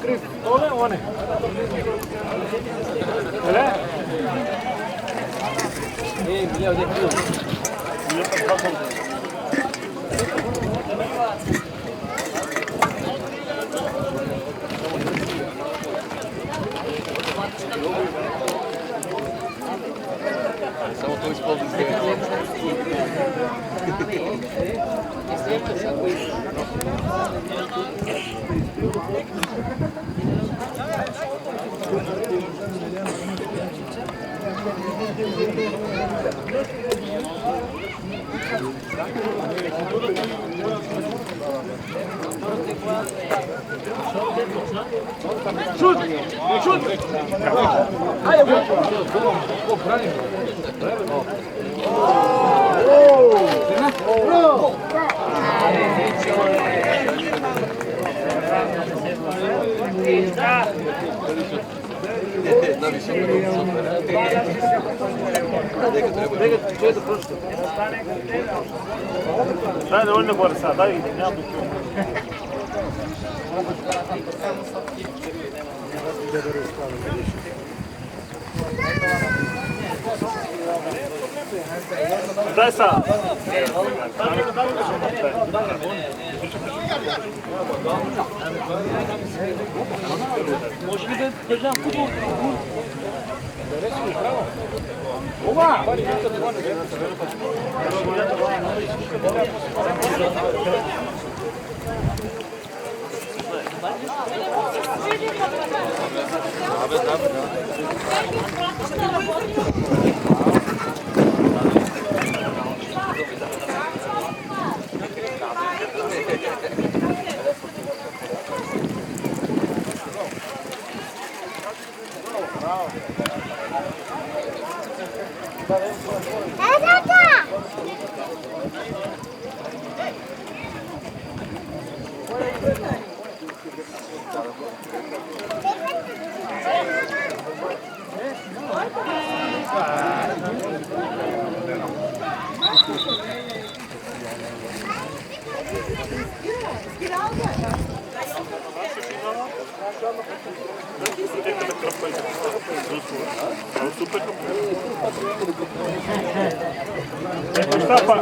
kriv. Ove, one. Ele? Milje ovdje kriv. Samo to ispolni Šut! Šut! Ajde! Daj dovoljno gore sad, daj jabuku. Daj sad. Može li da držam kubu? Ova!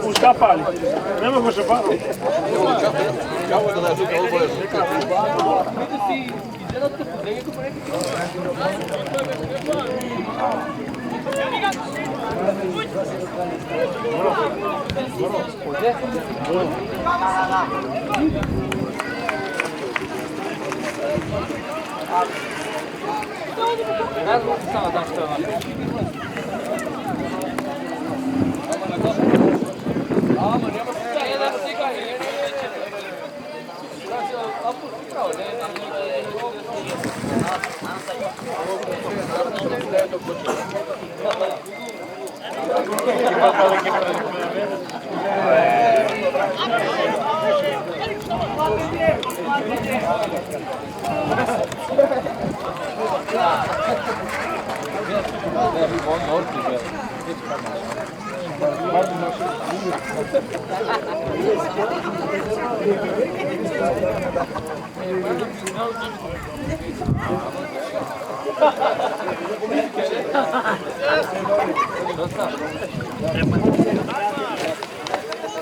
U šta pali? Ne mogu se pali.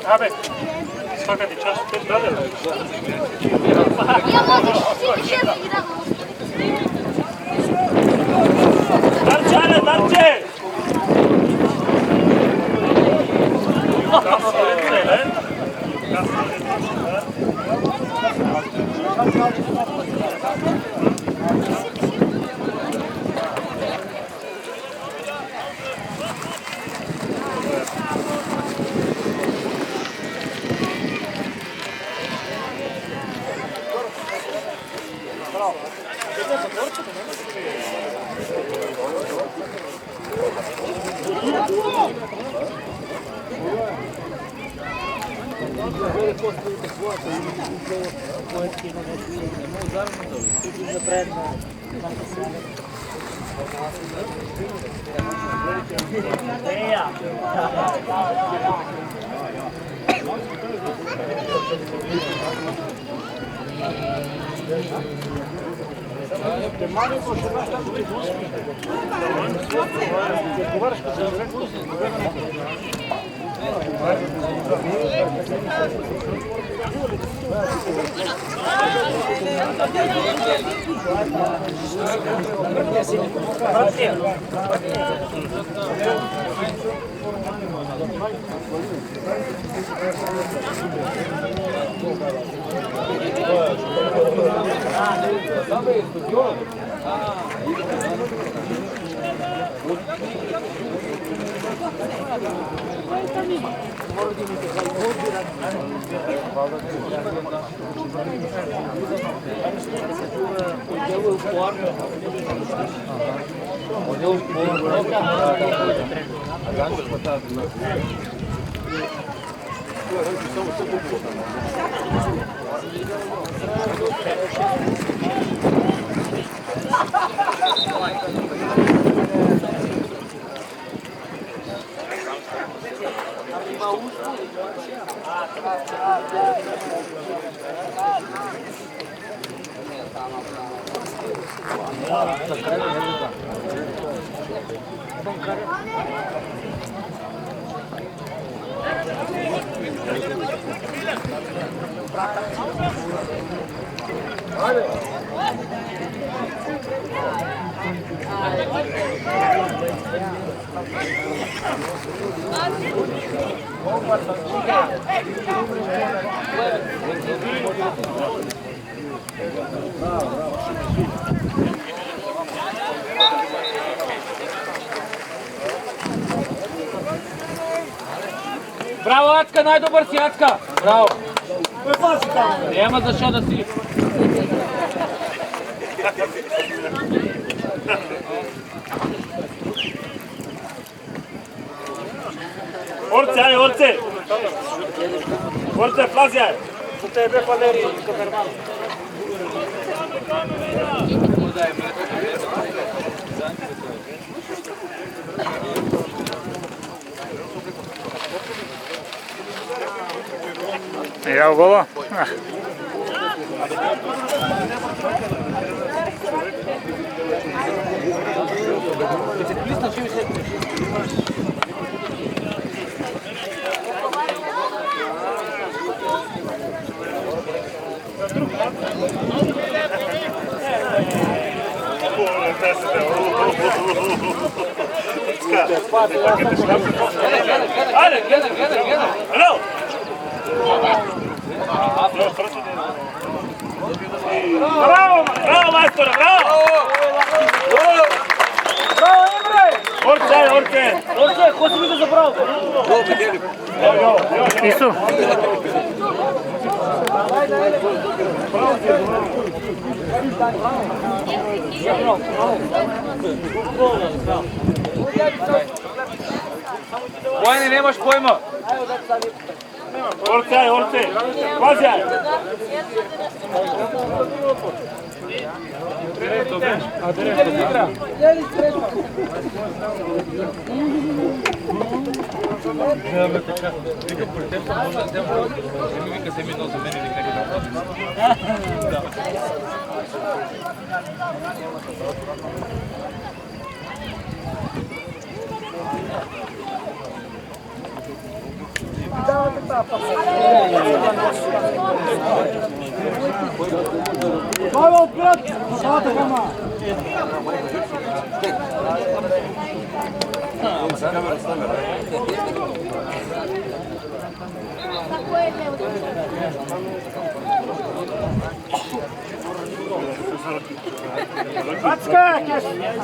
Abi, svakati čas pet radila. Ja možeš svi želi igrati. Darčane, Darče! Браво, Ацка, най-добър си, Ацка! Браво! Няма защо да си. Орце, ай, орце! Орце, флази, ай! За тебе, Валерий Каперман. Evo gola. Ajde, gledaj! Alo! Bravo, majstore, bravo! Браво, Емре! Орце, орце! Орце, ko si vidio za bravo? Isu. Vojni, nemaš pojma. Орце, ай, орце! Пази, ай! Павел, брат! Салата гама! Ацка,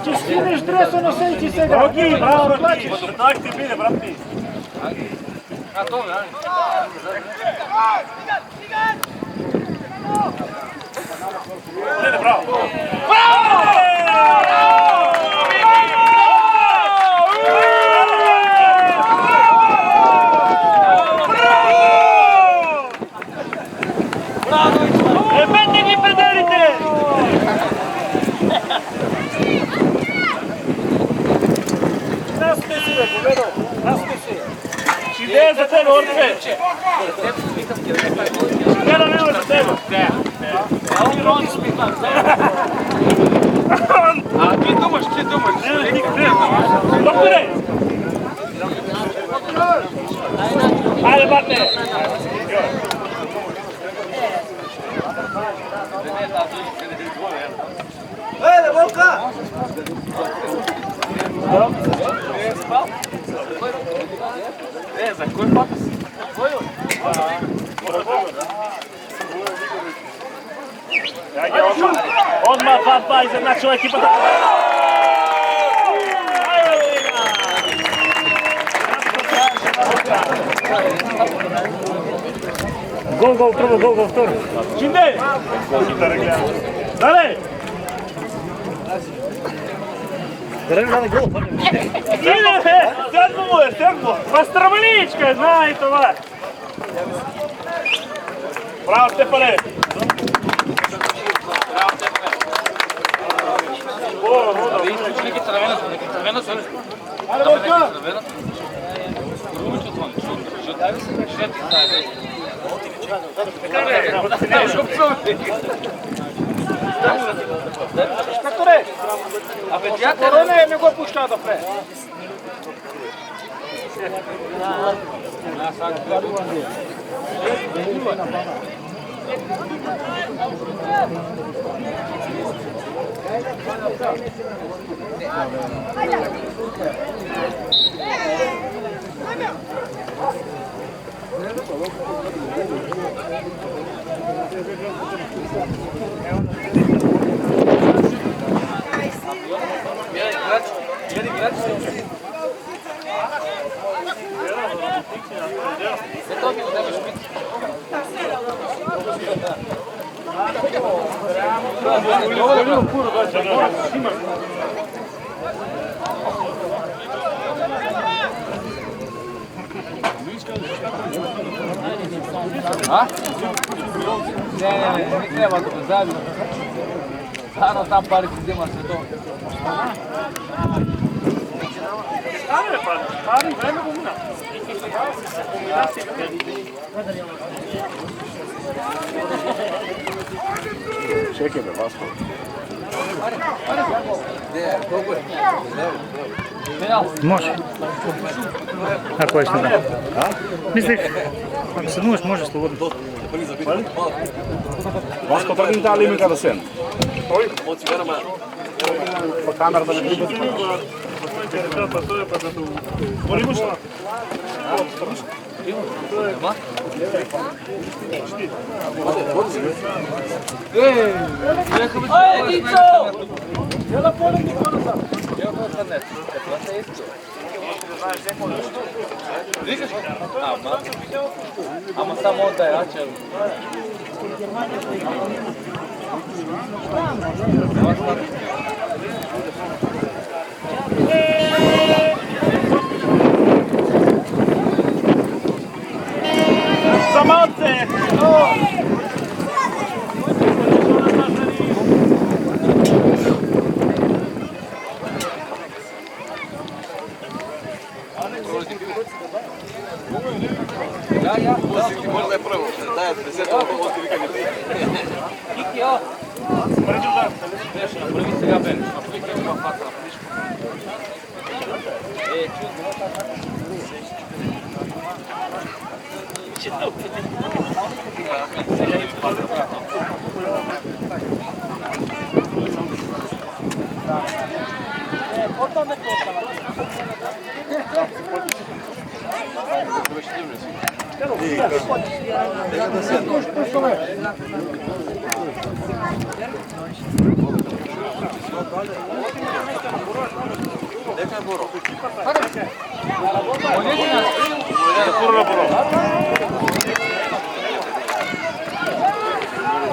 ќе скинеш дресо на сејки сега. Роги, браво, Роги! Так ти биде, брати! Браво! Ебете ги педелите! Насме си, бе, победо. Насме си. Идея за тебе, Орце! Идея за тебе! ти думаш? Докторе! Айде, бате! Ей, Волка! За кой път? Odmah 2-2 izjednačila ekipa. Gol, prvo, gol, vtoro. Činde! Dale! Ide, sedmo je, sedmo. Pa Stramanička, znaj това. Bravo, Stepane! Neki crvena su. Ajde, Borka! Inspektore! A pediatra ne go pušta dopre. A? Ne treba to zajedno. Stvarno tam pari uzima se to. Stane, pari, vreme gumna. Čekaj me, Vasko. Može. Ako hoćeš ne da. Mislih, ako se nuš, može slobodno. Vasko, trgni ta limika da sen. Pa kamera da ne vidi. Ajde, Dico! Ama samo onda je jače. Samalce! Možda je prvo, daje 10 Kiki, ja. Veš, na prvi se ga bereš, na prvi se ga fata, na prvi.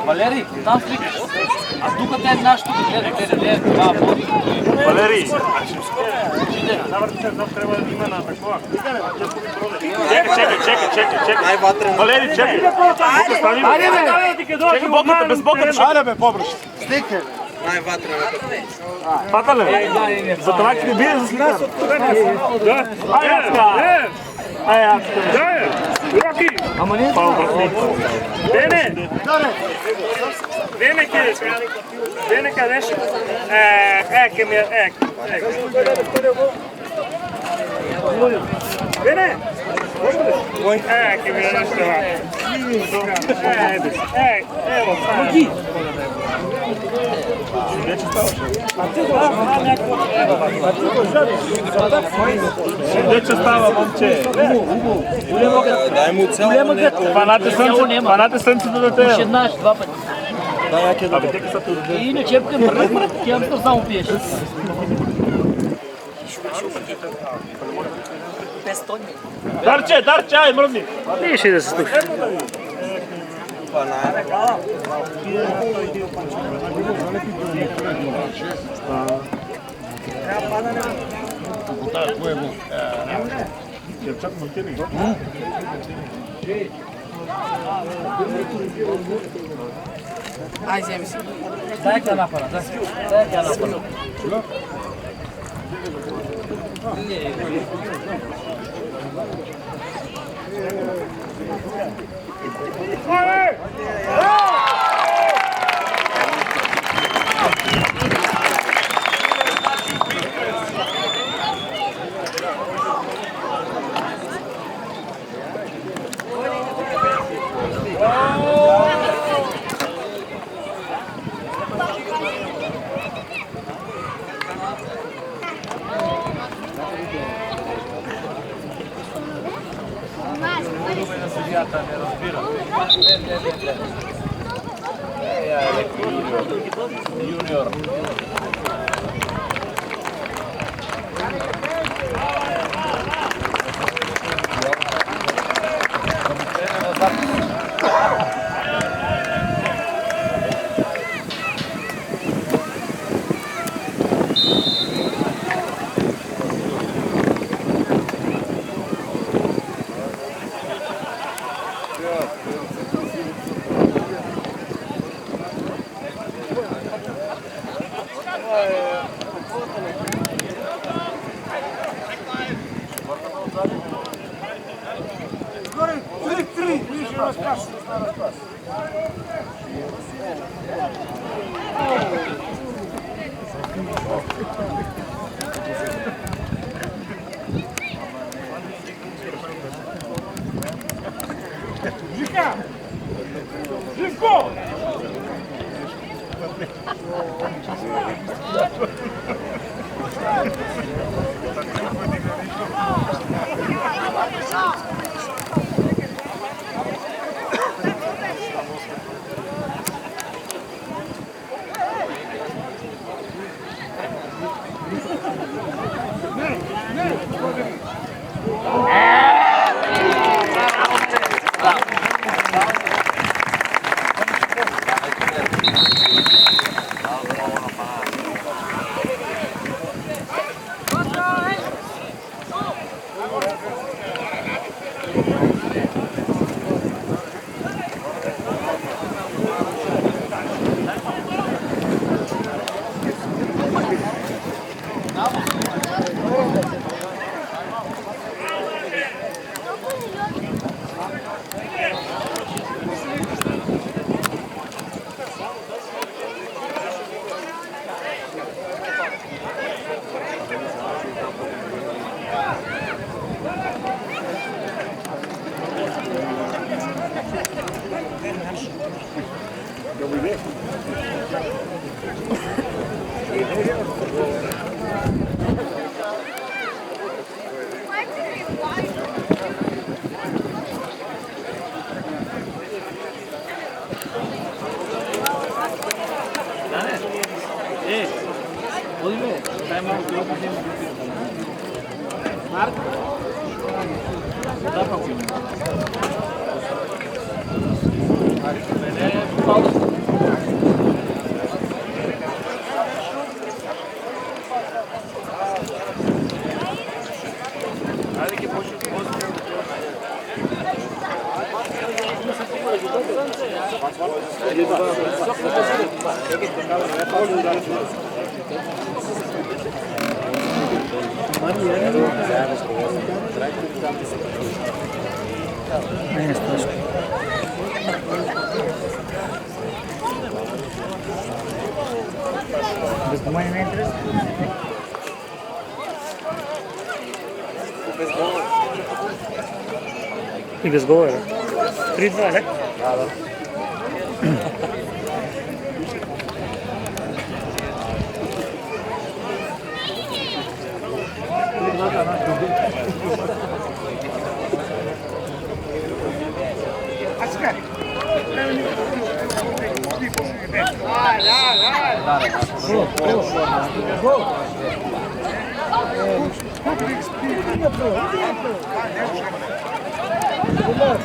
Валерий, там сликаш. А тук те наш, тук гледай, това води. Валерий! Трябва да има на такова. Чекай. Валерий, чекай. Чекай боката, без боката. Ajde me, pobrš. Slike. Патале, за това ти не биде за сликане. Ай, Ацка! Ай, Ацка! Roki! Pao bratnik. Bene! Bene che... Bene che adesso... che mi... Bene! Che mi adesso va. Evo, fai. Gdje stava momče? Daj mu celo neto. Panate srnci do tebe. Ще знаеш два пъти. Абе, тека са туди. И иначе мрък, тя само пиеш. Дарче, ай, мръдни. Виж да се слуша. Ai, вземи си. Дай канапана, дай канапана. Съдията не разбира. Юниор. Живко! Nije strašno. Bez domanje ne interesuje. I bez govora. 3-2, ne? Da.